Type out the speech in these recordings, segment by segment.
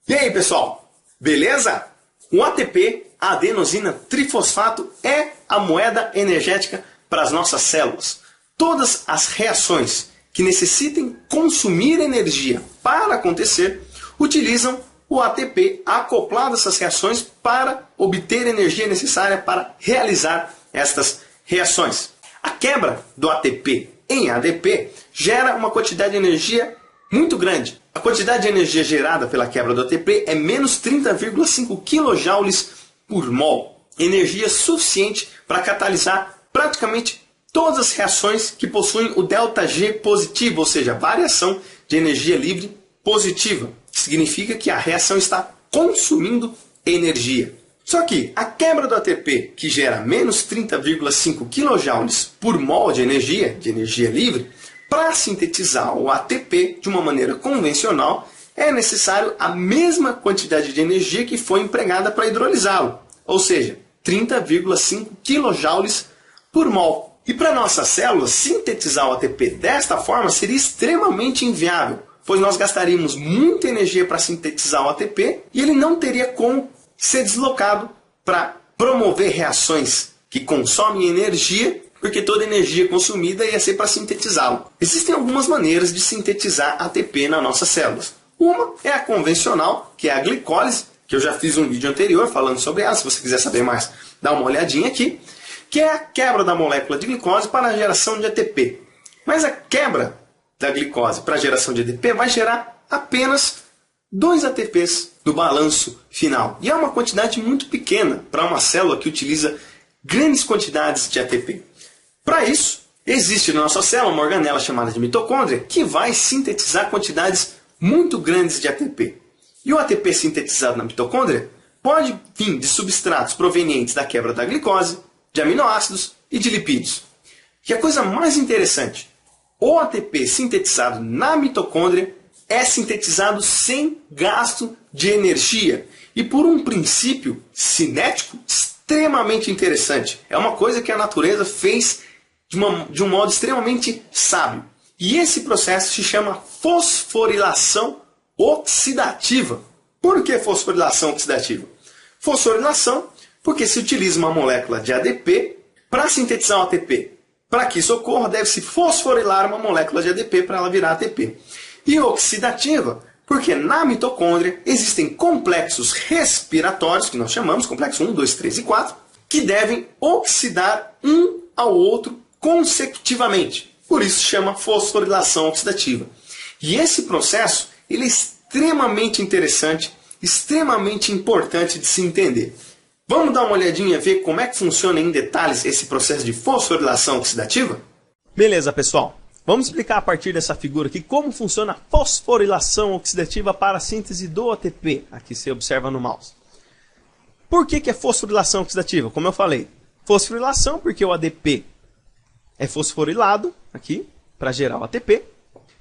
E aí, pessoal, beleza? O ATP, a adenosina trifosfato, é a moeda energética para as nossas células. Todas as reações que necessitem consumir energia para acontecer utilizam o ATP acoplado a essas reações para obter energia necessária para realizar estas reações. A quebra do ATP em ADP gera uma quantidade de energia muito grande. A quantidade de energia gerada pela quebra do ATP é menos 30,5 kJ por mol. Energia suficiente para catalisar praticamente todas as reações que possuem o ΔG positivo, ou seja, variação de energia livre positiva. Significa que a reação está consumindo energia. Só que a quebra do ATP, que gera menos 30,5 kJ por mol de energia livre, para sintetizar o ATP de uma maneira convencional, é necessário a mesma quantidade de energia que foi empregada para hidrolisá-lo, ou seja, 30,5 kJ por mol. E para nossas células, sintetizar o ATP desta forma seria extremamente inviável, pois nós gastaríamos muita energia para sintetizar o ATP e ele não teria como ser deslocado para promover reações que consomem energia, porque toda energia consumida ia ser para sintetizá-lo. Existem algumas maneiras de sintetizar ATP nas nossas células. Uma é a convencional, que é a glicólise, que eu já fiz um vídeo anterior falando sobre ela. Se você quiser saber mais, dá uma olhadinha aqui. Que é a quebra da molécula de glicose para a geração de ATP. Mas a quebra da glicose para a geração de ATP vai gerar apenas 2 ATPs no balanço final. E é uma quantidade muito pequena para uma célula que utiliza grandes quantidades de ATP. Para isso, existe na nossa célula uma organela chamada de mitocôndria que vai sintetizar quantidades muito grandes de ATP. E o ATP sintetizado na mitocôndria pode vir de substratos provenientes da quebra da glicose, de aminoácidos e de lipídios. E a coisa mais interessante, o ATP sintetizado na mitocôndria é sintetizado sem gasto de energia e por um princípio cinético extremamente interessante. É uma coisa que a natureza fez de um modo extremamente sábio. E esse processo se chama fosforilação oxidativa. Por que fosforilação oxidativa? Fosforilação porque se utiliza uma molécula de ADP para sintetizar o ATP. Para que isso ocorra, deve-se fosforilar uma molécula de ADP para ela virar ATP. E oxidativa porque na mitocôndria existem complexos respiratórios, que nós chamamos complexo 1, 2, 3 e 4, que devem oxidar um ao outro consecutivamente. Por isso se chama fosforilação oxidativa. E esse processo ele é extremamente interessante, extremamente importante de se entender. Vamos dar uma olhadinha e ver como é que funciona em detalhes esse processo de fosforilação oxidativa? Beleza, pessoal. Vamos explicar a partir dessa figura aqui como funciona a fosforilação oxidativa para a síntese do ATP. Aqui você observa no mouse. Por que é fosforilação oxidativa? Como eu falei, fosforilação porque o ADP é fosforilado aqui para gerar o ATP.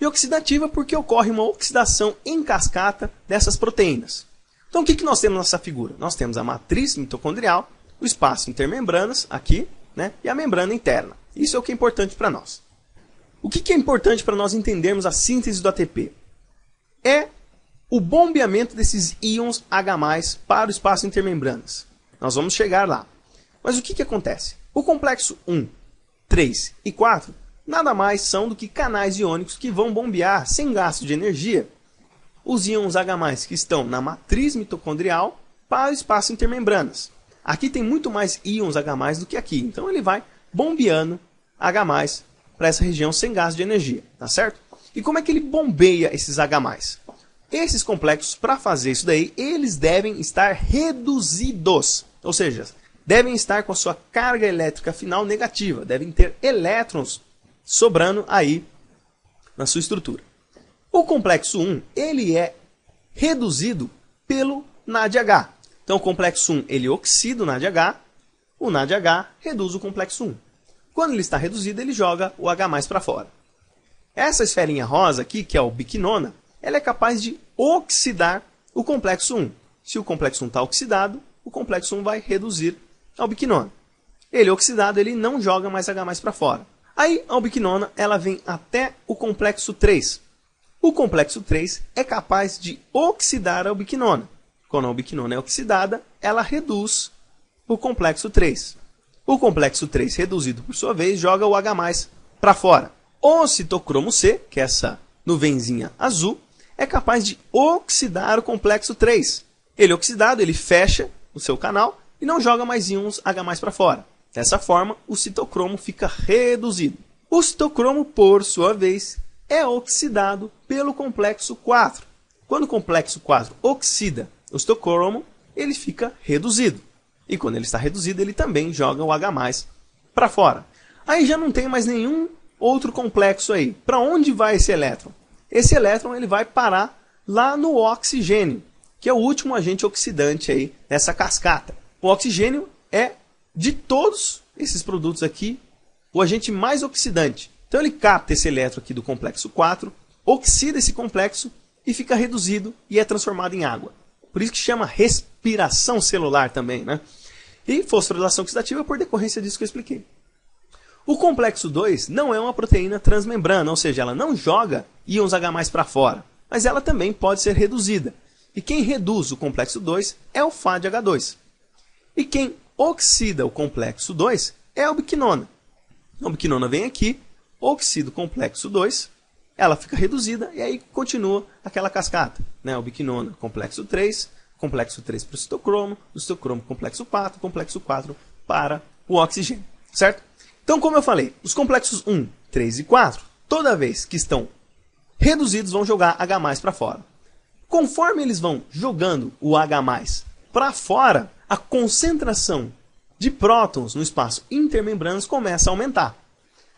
E oxidativa porque ocorre uma oxidação em cascata dessas proteínas. Então o que nós temos nessa figura? Nós temos a matriz mitocondrial, o espaço intermembranas aqui, né, e a membrana interna. Isso é o que é importante para nós. O que é importante para nós entendermos a síntese do ATP? É o bombeamento desses íons H+, para o espaço intermembranas. Nós vamos chegar lá. Mas o que acontece? O complexo 1, 3 e 4 nada mais são do que canais iônicos que vão bombear, sem gasto de energia, os íons H+, que estão na matriz mitocondrial para o espaço intermembranas. Aqui tem muito mais íons H+, do que aqui. Então ele vai bombeando H+, para essa região sem gasto de energia, tá certo? E como é que ele bombeia esses H+? Esses complexos, para fazer isso daí, eles devem estar reduzidos. Ou seja, devem estar com a sua carga elétrica final negativa. Devem ter elétrons sobrando aí na sua estrutura. O complexo 1, ele é reduzido pelo NADH. Então o complexo 1, ele oxida o NADH, o NADH reduz o complexo 1. Quando ele está reduzido, ele joga o H+ para fora. Essa esferinha rosa aqui, que é o biquinona, ela é capaz de oxidar o complexo 1. Se o complexo 1 está oxidado, o complexo 1 vai reduzir ao biquinona. Ele oxidado, ele não joga mais H+ para fora. Aí a ubiquinona ela vem até o complexo 3. O complexo 3 é capaz de oxidar a ubiquinona. Quando a ubiquinona é oxidada, ela reduz o complexo 3. O complexo 3 reduzido, por sua vez, joga o H+ para fora. O citocromo C, que é essa nuvenzinha azul, é capaz de oxidar o complexo 3. Ele oxidado, ele fecha o seu canal e não joga mais íons H+ para fora. Dessa forma, o citocromo fica reduzido. O citocromo, por sua vez, é oxidado pelo complexo 4. Quando o complexo 4 oxida o citocromo, ele fica reduzido. E quando ele está reduzido, ele também joga o H+ para fora. Aí já não tem mais nenhum outro complexo aí. Para onde vai esse elétron? Esse elétron ele vai parar lá no oxigênio, que é o último agente oxidante aí nessa cascata. O oxigênio é, de todos esses produtos aqui, o agente mais oxidante. Então ele capta esse elétron aqui do complexo 4, oxida esse complexo e fica reduzido e é transformado em água. Por isso que chama respiração celular também, né? E fosforilação oxidativa por decorrência disso que eu expliquei. O complexo 2 não é uma proteína transmembrana, ou seja, ela não joga íons H+ para fora, mas ela também pode ser reduzida. E quem reduz o complexo 2 é o FADH2. E quem oxida o complexo 2 é a ubiquinona. A ubiquinona vem aqui, oxida o complexo 2, ela fica reduzida e aí continua aquela cascata, né? Ubiquinona, complexo 3 para o citocromo, do citocromo, complexo 4 para o oxigênio, certo? Então, como eu falei, os complexos 1, 3 e 4, toda vez que estão reduzidos, vão jogar H+ para fora. Conforme eles vão jogando o H+ para fora, a concentração de prótons no espaço intermembranas começa a aumentar.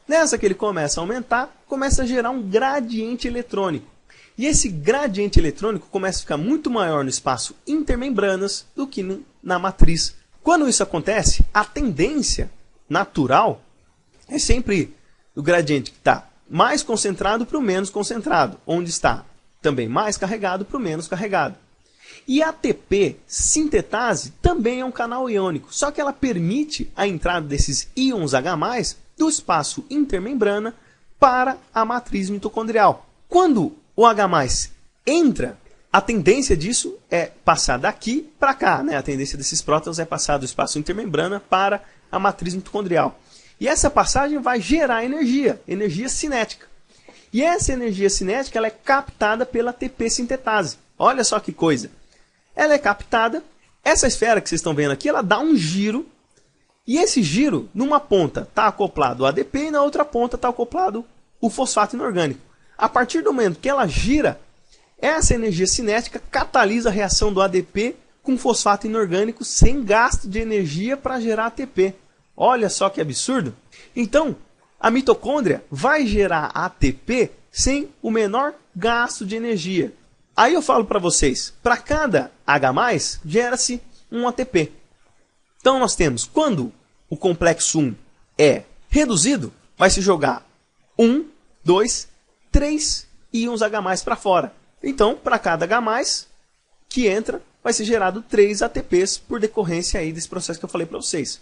Nessa que ele começa a aumentar, começa a gerar um gradiente eletrônico. E esse gradiente eletrônico começa a ficar muito maior no espaço intermembranas do que na matriz. Quando isso acontece, a tendência natural é sempre o gradiente que está mais concentrado para o menos concentrado, onde está também mais carregado para o menos carregado. E a ATP sintetase também é um canal iônico, só que ela permite a entrada desses íons H+ do espaço intermembrana para a matriz mitocondrial. Quando o H+ entra, a tendência disso é passar daqui para cá, né? A tendência desses prótons é passar do espaço intermembrana para a matriz mitocondrial. E essa passagem vai gerar energia cinética. E essa energia cinética ela é captada pela ATP sintetase. Olha só que coisa. Ela é captada, essa esfera que vocês estão vendo aqui, ela dá um giro. E esse giro, numa ponta está acoplado o ADP e na outra ponta está acoplado o fosfato inorgânico. A partir do momento que ela gira, essa energia cinética catalisa a reação do ADP com fosfato inorgânico sem gasto de energia para gerar ATP. Olha só que absurdo. Então, a mitocôndria vai gerar ATP sem o menor gasto de energia. Aí eu falo para vocês, para cada H+, gera-se um ATP. Então nós temos, quando o complexo 1 é reduzido, vai se jogar 1, 2, 3 íons H+ para fora. Então, para cada H+ que entra, vai ser gerado 3 ATPs por decorrência aí desse processo que eu falei para vocês.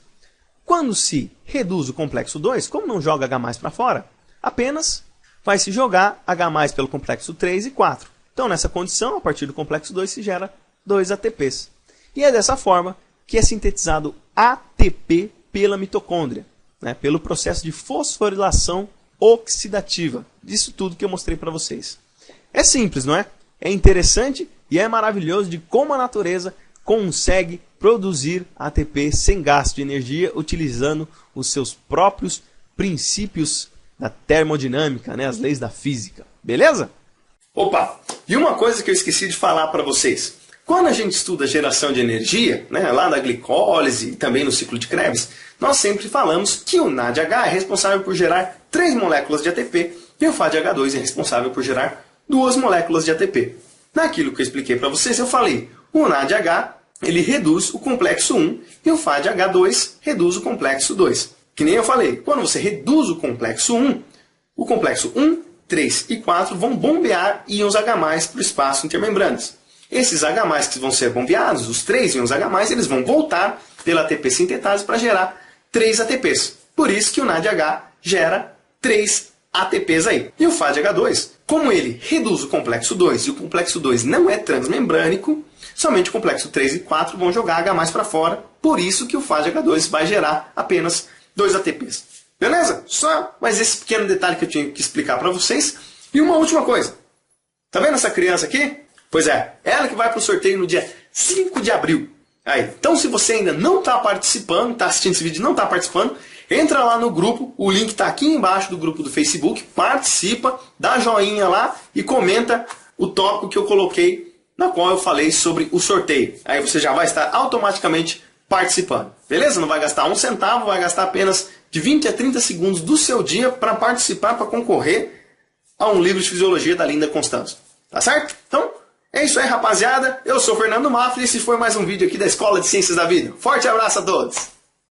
Quando se reduz o complexo 2, como não joga H+ para fora, apenas vai se jogar H+ pelo complexo 3 e 4. Então, nessa condição, a partir do complexo 2, se gera 2 ATPs. E é dessa forma que é sintetizado ATP pela mitocôndria, né? Pelo processo de fosforilação oxidativa. Disso tudo que eu mostrei para vocês. É simples, não é? É interessante e é maravilhoso de como a natureza consegue produzir ATP sem gasto de energia, utilizando os seus próprios princípios da termodinâmica, né? As leis da física. Beleza? Opa! E uma coisa que eu esqueci de falar para vocês. Quando a gente estuda geração de energia, né, lá na glicólise e também no ciclo de Krebs, nós sempre falamos que o NADH é responsável por gerar 3 moléculas de ATP e o FADH2 é responsável por gerar 2 moléculas de ATP. Naquilo que eu expliquei para vocês, eu falei, o NADH ele reduz o complexo 1 e o FADH2 reduz o complexo 2. Que nem eu falei, quando você reduz o complexo 1, 3 e 4 vão bombear íons H+ para o espaço intermembranas. Esses H+ que vão ser bombeados, os 3 íons H+, eles vão voltar pela ATP sintetase para gerar 3 ATPs. Por isso que o NADH gera 3 ATPs aí. E o FADH2, como ele reduz o complexo 2 e o complexo 2 não é transmembrânico, somente o complexo 3 e 4 vão jogar H+ para fora, por isso que o FADH2 vai gerar apenas 2 ATPs. Beleza? Só mais esse pequeno detalhe que eu tinha que explicar para vocês. E uma última coisa. Tá vendo essa criança aqui? Pois é, ela que vai para o sorteio no dia 5 de abril. Aí, então se você ainda não está participando, está assistindo esse vídeo e não está participando, entra lá no grupo, o link está aqui embaixo do grupo do Facebook, participa, dá joinha lá e comenta o tópico que eu coloquei, na qual eu falei sobre o sorteio. Aí você já vai estar automaticamente participando. Beleza? Não vai gastar um centavo, vai gastar apenas de 20 a 30 segundos do seu dia para participar, para concorrer a um livro de fisiologia da Linda Constanzo. Tá certo? Então, é isso aí, rapaziada. Eu sou o Fernando Mafra e esse foi mais um vídeo aqui da Escola de Ciências da Vida. Forte abraço a todos!